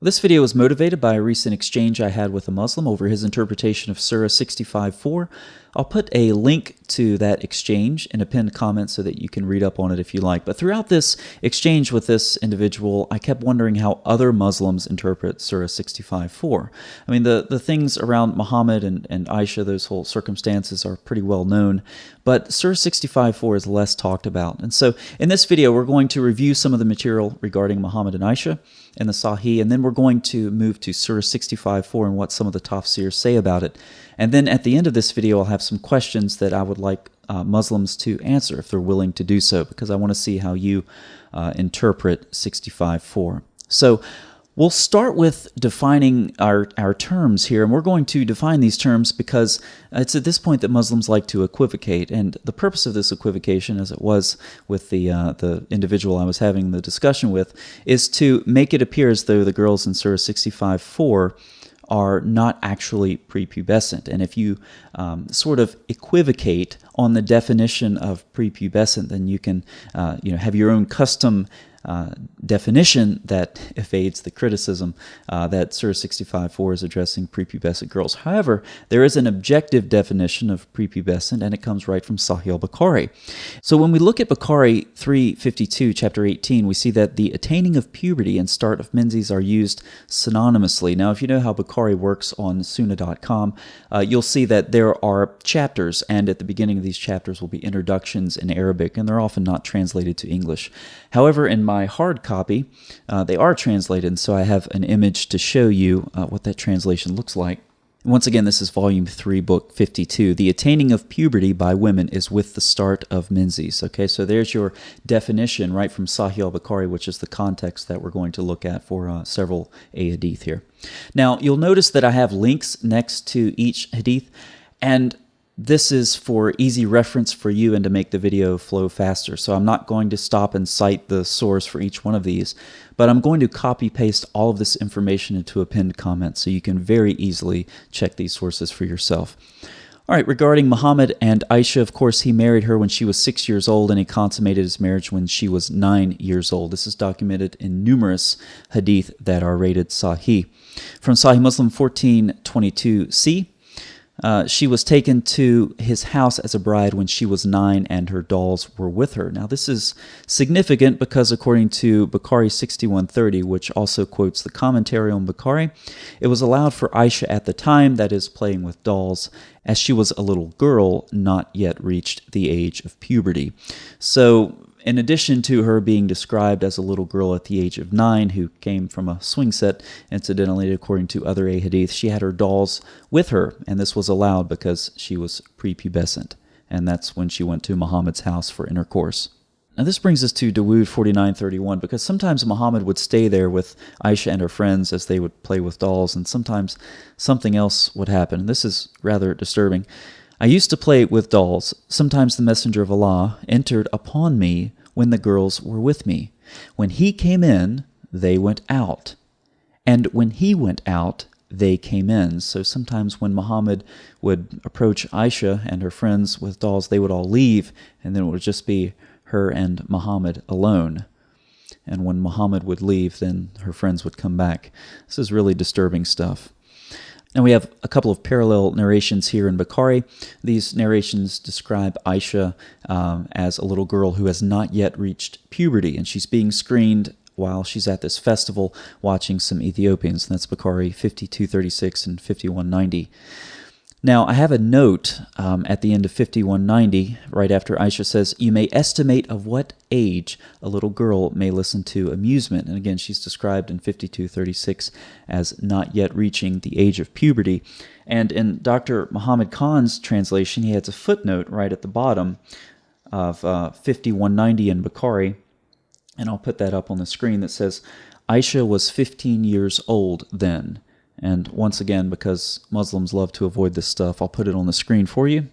This video was motivated by a recent exchange I had with a Muslim over his interpretation of Surah 65:4. I'll put a link to that exchange in a pinned comment so that you can read up on it if you like. But throughout this exchange with this individual, I kept wondering how other Muslims interpret Surah 65:4. I mean, the things around Muhammad and Aisha, those whole circumstances are pretty well known, but Surah 65:4 is less talked about. And so in this video, we're going to review some of the material regarding Muhammad and Aisha and the Sahih, and then we're going to move to Surah 65:4 and what some of the tafsirs say about it. And then at the end of this video, I'll have some questions that I would like Muslims to answer if they're willing to do so, because I want to see how you interpret 65:4. So we'll start with defining our terms here, and we're going to define these terms because it's at this point that Muslims like to equivocate, and the purpose of this equivocation, as it was with the individual I was having the discussion with, is to make it appear as though the girls in Surah 65:4 are not actually prepubescent. And if you sort of equivocate on the definition of prepubescent, then you can have your own custom definition that evades the criticism that Surah 65:4 is addressing prepubescent girls. However, there is an objective definition of prepubescent, and it comes right from Sahih al-Bukhari. So when we look at Bukhari 352, chapter 18, we see that the attaining of puberty and start of menses are used synonymously. Now, if you know how Bukhari works on sunnah.com, you'll see that there are chapters, and at the beginning of these chapters will be introductions in Arabic, and they're often not translated to English. However, in my hard copy, they are translated, and so I have an image to show you what that translation looks like. Once again, this is volume 3, book 52. The attaining of puberty by women is with the start of menses. Okay, so there's your definition right from Sahih al-Bukhari, which is the context that we're going to look at for several hadith here. Now, you'll notice that I have links next to each hadith, and this is for easy reference for you and to make the video flow faster. So I'm not going to stop and cite the source for each one of these, but I'm going to copy paste all of this information into a pinned comment so you can very easily check these sources for yourself. All right, regarding Muhammad and Aisha, of course, he married her when she was 6 years old, and he consummated his marriage when she was 9 years old. This is documented in numerous hadith that are rated Sahih. From Sahih Muslim 1422c, she was taken to his house as a bride when she was 9 and her dolls were with her. Now this is significant because according to Bukhari 6130, which also quotes the commentary on Bukhari, it was allowed for Aisha at the time, that is playing with dolls, as she was a little girl, not yet reached the age of puberty. So in addition to her being described as a little girl at the age of 9 who came from a swing set, incidentally, according to other hadith, she had her dolls with her, and this was allowed because she was prepubescent, and that's when she went to Muhammad's house for intercourse. Now this brings us to Dawood 4931, because sometimes Muhammad would stay there with Aisha and her friends as they would play with dolls, and sometimes something else would happen, and this is rather disturbing. I used to play with dolls. Sometimes the Messenger of Allah entered upon me when the girls were with me. When he came in, they went out. And when he went out, they came in. So sometimes when Muhammad would approach Aisha and her friends with dolls, they would all leave, and then it would just be her and Muhammad alone. And when Muhammad would leave, then her friends would come back. This is really disturbing stuff. Now we have a couple of parallel narrations here in Bukhari. These narrations describe Aisha as a little girl who has not yet reached puberty, and she's being screened while she's at this festival watching some Ethiopians. And that's Bukhari 5236 and 5190. Now, I have a note at the end of 5190, right after Aisha says, "You may estimate of what age a little girl may listen to amusement." And again, she's described in 5236 as not yet reaching the age of puberty. And in Dr. Muhammad Khan's translation, he adds a footnote right at the bottom of 5190 in Bukhari, and I'll put that up on the screen, that says, "Aisha was 15 years old then." And once again, because Muslims love to avoid this stuff, I'll put it on the screen for you.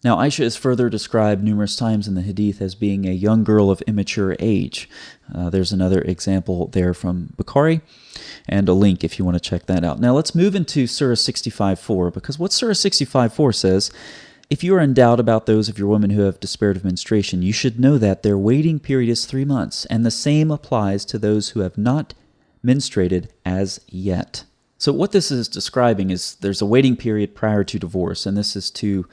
Now, Aisha is further described numerous times in the hadith as being a young girl of immature age. There's another example there from Bukhari, and a link if you want to check that out. Now, let's move into Surah 65:4, because what Surah 65:4 says, "If you are in doubt about those of your women who have despaired of menstruation, you should know that their waiting period is 3 months, and the same applies to those who have not menstruated as yet. So what this is describing is there's a waiting period prior to divorce, and this is to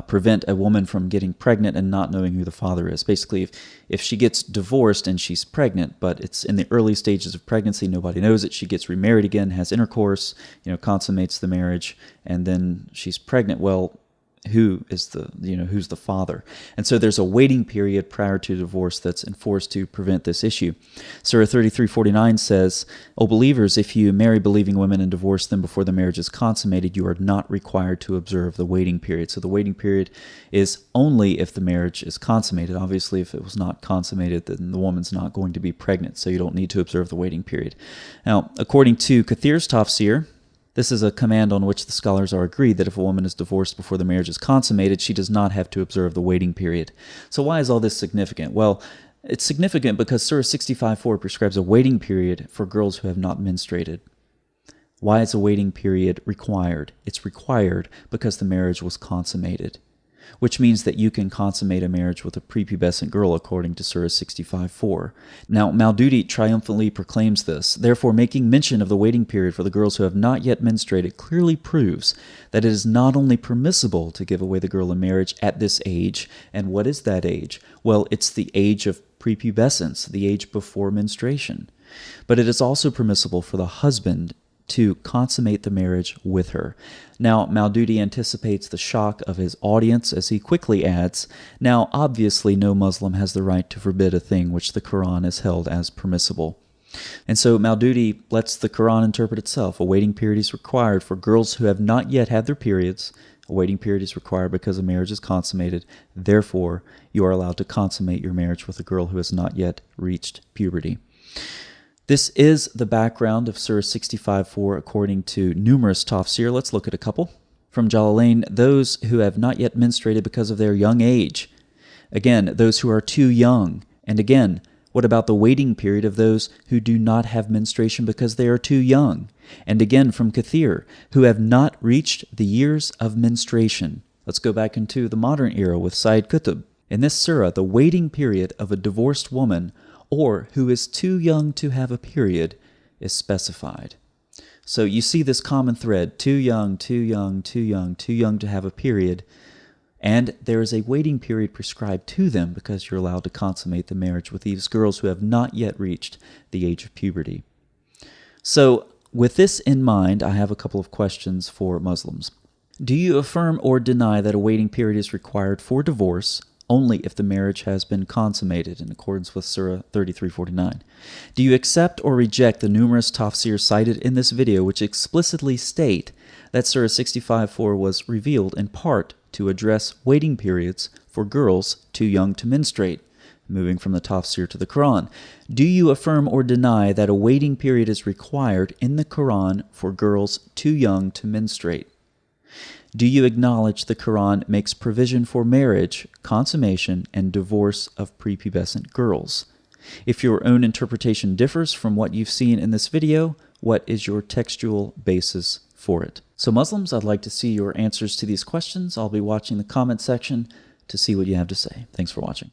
prevent a woman from getting pregnant and not knowing who the father is. Basically, if she gets divorced and she's pregnant, but it's in the early stages of pregnancy, nobody knows it, she gets remarried again, has intercourse, consummates the marriage, and then she's pregnant, well, who's the father? And so there's a waiting period prior to divorce that's enforced to prevent this issue. Surah 33:49 says, "O believers, if you marry believing women and divorce them before the marriage is consummated, you are not required to observe the waiting period." So the waiting period is only if the marriage is consummated. Obviously, if it was not consummated, then the woman's not going to be pregnant, so you don't need to observe the waiting period. Now, according to Kathir's tafsir, this is a command on which the scholars are agreed that if a woman is divorced before the marriage is consummated, she does not have to observe the waiting period. So why is all this significant? Well, it's significant because Surah 65:4 prescribes a waiting period for girls who have not menstruated. Why is a waiting period required? It's required because the marriage was consummated, which means that you can consummate a marriage with a prepubescent girl according to Surah 65:4. Now, Maududi triumphantly proclaims this. Therefore, making mention of the waiting period for the girls who have not yet menstruated clearly proves that it is not only permissible to give away the girl in marriage at this age. And what is that age? Well, it's the age of prepubescence, the age before menstruation. But it is also permissible for the husband to consummate the marriage with her. Now, Maududi anticipates the shock of his audience as he quickly adds, now, obviously, no Muslim has the right to forbid a thing which the Quran has held as permissible. And so Maududi lets the Quran interpret itself. A waiting period is required for girls who have not yet had their periods. A waiting period is required because a marriage is consummated. Therefore, you are allowed to consummate your marriage with a girl who has not yet reached puberty. This is the background of Surah 65:4 according to numerous tafsir. Let's look at a couple. From Jalalain, those who have not yet menstruated because of their young age. Again, those who are too young. And again, what about the waiting period of those who do not have menstruation because they are too young? And again, from Kathir, who have not reached the years of menstruation. Let's go back into the modern era with Sayyid Qutb. In this surah, the waiting period of a divorced woman or who is too young to have a period is specified. So you see this common thread, too young, too young, too young, too young to have a period, and there is a waiting period prescribed to them because you're allowed to consummate the marriage with these girls who have not yet reached the age of puberty. So with this in mind, I have a couple of questions for Muslims. Do you affirm or deny that a waiting period is required for divorce only if the marriage has been consummated in accordance with Surah 33:49? Do you accept or reject the numerous tafsir cited in this video which explicitly state that Surah 65:4 was revealed in part to address waiting periods for girls too young to menstruate? Moving from the tafsir to the Quran, do you affirm or deny that a waiting period is required in the Quran for girls too young to menstruate? Do you acknowledge the Quran makes provision for marriage, consummation, and divorce of prepubescent girls? If your own interpretation differs from what you've seen in this video, what is your textual basis for it? So Muslims, I'd like to see your answers to these questions. I'll be watching the comment section to see what you have to say. Thanks for watching.